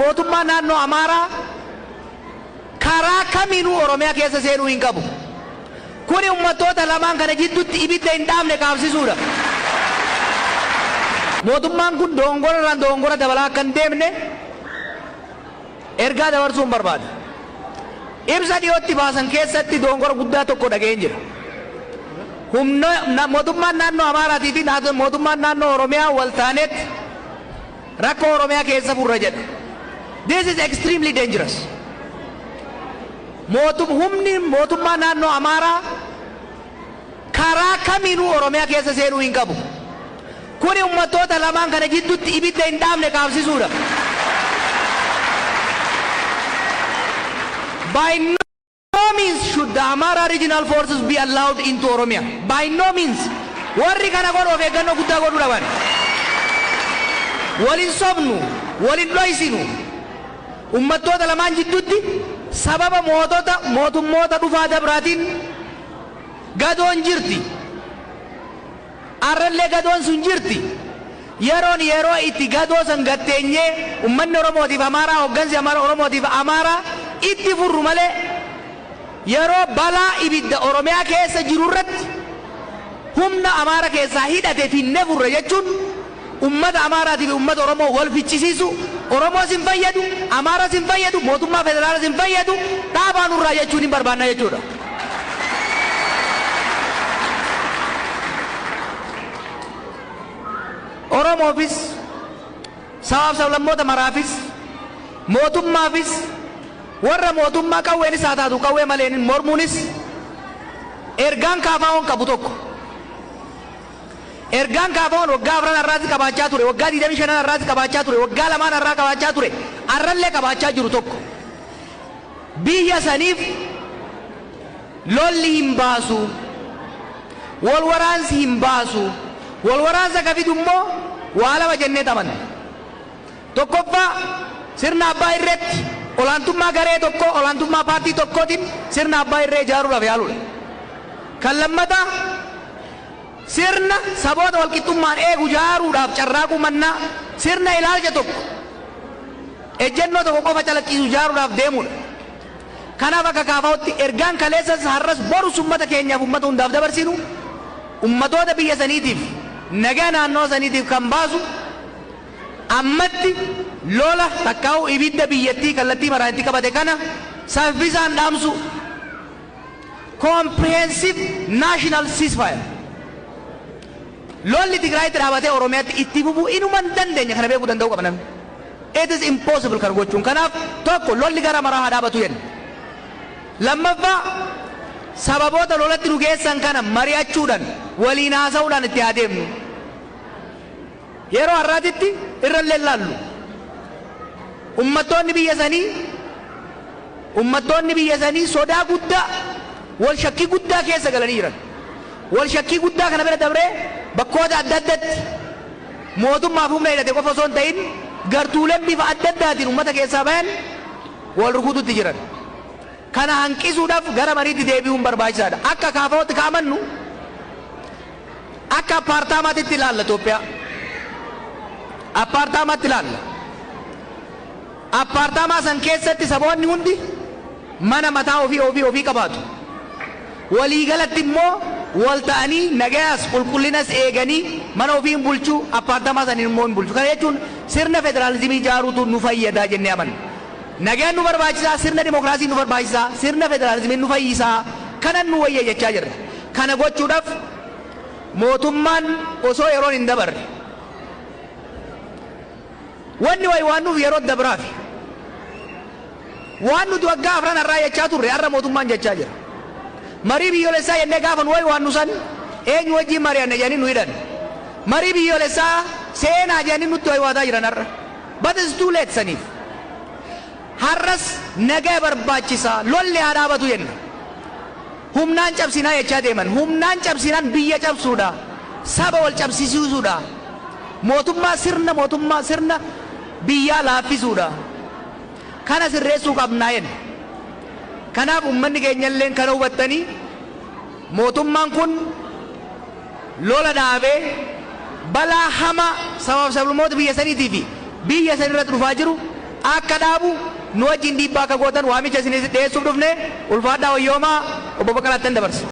mootummaa naannoo Amaaraa karaa kamiinuu Oromiyaa keessa seenuu hin qabu. Kuni uummattoota lamaan kana jidduutti ibidda hin dhaamne kaabsisuudha. Mootummaan kun dongoraan dongora dabalaa akka hin deemne ergaa dabarsuun barbaada. Ibsa dhiyootti baasan keessatti dongora guddaa tokko dhageen jira. Mootummaan naannoo Amaaraatii fi mootummaan naannoo Oromiyaa wal taanetti rakkoo Oromiyaa keessa furra jedha. This is extremely dangerous. Humni mootummaa naannoo Amaaraa karaa kamiinuu Oromiyaa keessa seenuu hin qabu. Kuni uummattoota lamaan kana jidduutti ibidda hin dhaamne kaabsisuudha. By no means should the Amara regional forces be allowed into Oromia. By no means. Warri kana godhu of eeggannoo guddaa godhuu dhaban. Walin sobnu, walin dhoysinu. Uummattoota lamaan jidduutti sababa mootummoota dhufaa dabraatiin gadoon jirti. Arrallee gadoon sun jirti. Yeroo itti gadoo san gatteenyee uummanni Oromootiif Amaaraa hoggansi Oromootiif Amaaraa itti furru malee yeroo balaa ibidda Oromiyaa keessa jiru irratti humna Amaaraa keessaa hidhate finnee furre jechuun ummata Amaaraatiif ummata Oromoo wal fichisiisu. Oromoos hin fayyadu, Amaaraas hin fayyadu, mootummaa federaalas hin fayyadu, dhaabaa nurraa jechuun hin barbaanna jechuudha. Oromoofis sabaaf sablammoota maraafis mootummaafis warra mootummaa qawweenis haa taatu qawwee maleen mormuunis ergaan kaafaa'oon qabu tokko. Ergaan kaafaa'oon waggaa 4 irraatti qabaachaa ture, waggaa 25 irraatti qabaachaa ture, waggaa 2 irraa qabaachaa ture, arrallee qabaachaa jiru tokko. Biyya saniif lolli hin baasu, wal waraansi hin baasu. Wal waraansa kafidu immoo waa lama jennee tamanna. Tokkoffaa sirna abbaa irreetti olaantummaa garee tokko olaantummaa paartii tokkootiin sirna abbaa irree ijaaruudhaaf yaaluudha. Kan lammataa sirna saboota walqixxummaan eegu ijaaruudhaaf carraaquu mannaa sirna ilaalcha tokko ejjennoo tokko qofa calaqqisu ijaaruudhaaf deemuudha. Kanaaf akka kaafaa'utti ergaan kaleessas har'as borus uummata keenyaaf uummata hundaaf dabarsinu ummatoota biyya saniitiif nagaa naannoo saniitiif kan baasu ammatti lola takkaa'u ibidda biyyattii kallattii maraatti qabate kana saffisaan dhaamsu comprehensive national ceasefire. Lolli Tigraayitti dhaabatee Oromiyaatti itti fufuu inuma hin dandeenya kana beekuu danda'uu qaba namni. It is impossible kan gochuun. Kanaaf tokko lolli gara maraa haa dhaabatu jenna. Lammaffaa sababoota lolatti nu geessan kana mari'achuudhaan waliin haasa'uudhaan itti haa deemnu. Yeroo har'aatitti irrallee laallu. Ummattoonni biyya sanii sodaa guddaa wal shakkii guddaa keessa galanii jiran. Wal shakkii guddaa kana bira dabree bakkoota adda addaatti mootummaaf humna hidhate qofa osoo hin ta'in gartuuleen bifa adda addaatiin uummata keessaa bayan wal rukututti jiran. Kana hanqisuudhaaf gara mariitti deebi'uun barbaachisaadha. Akka kaafaa'utti kaamannu akka apartaamaatitti ilaalla Itoophiyaa. Apartaamaatti ilaalla. Apartaamaa san keessatti saboonni hundi mana mataa ofii qabaatu. Waliigalatti immoo wal ta'anii nagayaas qulqullinas eeganii mana ofiin bulchuu apartaamaa saniin immoo hin bulchu. Kana jechuun sirna federaalizimii ijaaruutu nu fayyadaa jennee amanna. Nagaan nu barbaachisaa, sirna dimokiraasii nu barbaachisaa, sirna federaalizimii nu fayyisaa, kanan nu wayya jechaa jirra. Kana gochuudhaaf mootummaan osoo yeroon hin dabarre wanni waan nuuf yeroo dabraafi waan nuti waggaa 4 irraa jechaa turre har'a mootummaan jechaa jira. Marii biyyoolessaa jennee gaafan waan nu san eenyu wajjin mari'anne jedhanii nu hidhan. Marii biyyoolessaa seenaa jedhanii nutti waadaa jiran har'a. But it's too late saniif. Har'as nagaa barbaachisaa lolli haa dhaabatu jenna. Humnaan cabsinaa jechaa deeman. Humnaan cabsinaan biyya cabsuudha. Saba wal cabsisiisuudha. Mootummaa sirna biyyaa laaffisuudha. Kana sirreessuu qabnaa jenna. Kanaaf uummanni keenyallee kana hubattanii mootummaan kun lola dhaabee balaa hamaa sabaaf sablammoota biyya saniitii fi biyya sanirratti dhufaa jiru akka dhaabu nu wajjin dhiibbaa akka gootan waamicha isin dhiyeessuuf dhufne ulfaadhaa wayyoomaa obbo Baqqalaatti dabarsa.